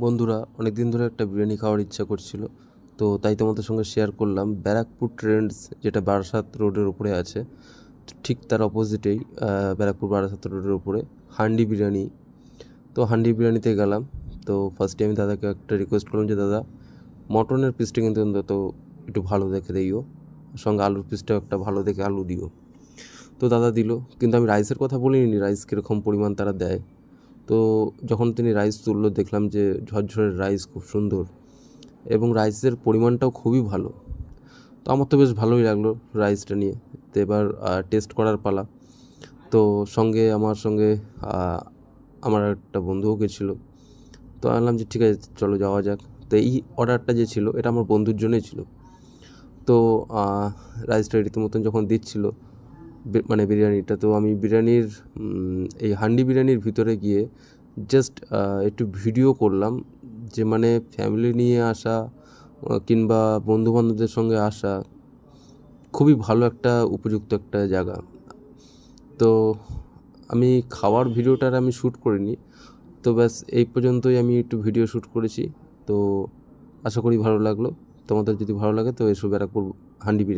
বন্ধুরা অনেক দিন ধরে একটা বিরিয়ানি খাওয়ার ইচ্ছা করছিল, তো তাই তোমাদের সঙ্গে শেয়ার করলাম ব্যারাকপুর ট্রেন্ডস, যেটা বারাসাত রোডের উপরে আছে। ঠিক তার অপোজিটেই ব্যারাকপুর বারাসাত রোডের উপরে হান্ডি বিরিয়ানি। তো হান্ডি বিরিয়ানিতে গেলাম। তো ফার্স্টে আমি দাদাকে একটা রিকোয়েস্ট করলাম যে দাদা, মটনের পিসটা কিন্তু অন্তত একটু ভালো দেখে দিও, সঙ্গে আলুর পিসটাও একটা ভালো দেখে আলু দিও। তো দাদা দিল, কিন্তু আমি রাইসের কথা বলিনি, রাইস কীরকম পরিমাণ তারা দেয়। তো যখন তিনি রাইস তুললো, দেখলাম যে ঝরঝরের রাইস, খুব সুন্দর, এবং রাইসের পরিমাণটাও খুবই ভালো। তো আমার তো বেশ ভালোই লাগলো রাইসটা নিয়ে। তো এবার টেস্ট করার পালা। তো আমার সঙ্গে আমার একটা বন্ধুও গেছিলো। তো আনলাম যে ঠিক আছে চলো যাওয়া যাক। তো এই অর্ডারটা যে ছিল এটা আমার বন্ধুর জন্যই ছিল। তো রাইসটা রীতিমতন যখন দিচ্ছিলো, মানে বিরিয়ানিটা, তো আমি বিরিয়ানির এই হান্ডি বিরিয়ানির ভিতরে গিয়ে জাস্ট একটু ভিডিও করলাম, যে মানে ফ্যামিলি নিয়ে আসা কিংবা বন্ধুবান্ধবদের সঙ্গে আসা খুবই ভালো একটা উপযুক্ত একটা জায়গা। তো আমি খাওয়ার ভিডিওটার আমি শ্যুট করিনি, তো ব্যাস এই পর্যন্তই আমি একটু ভিডিও শ্যুট করেছি। তো আশা করি ভালো লাগলো। তোমাদের যদি ভালো লাগে তো এসো ব্যারাকপুর হান্ডি বিরিয়ানি।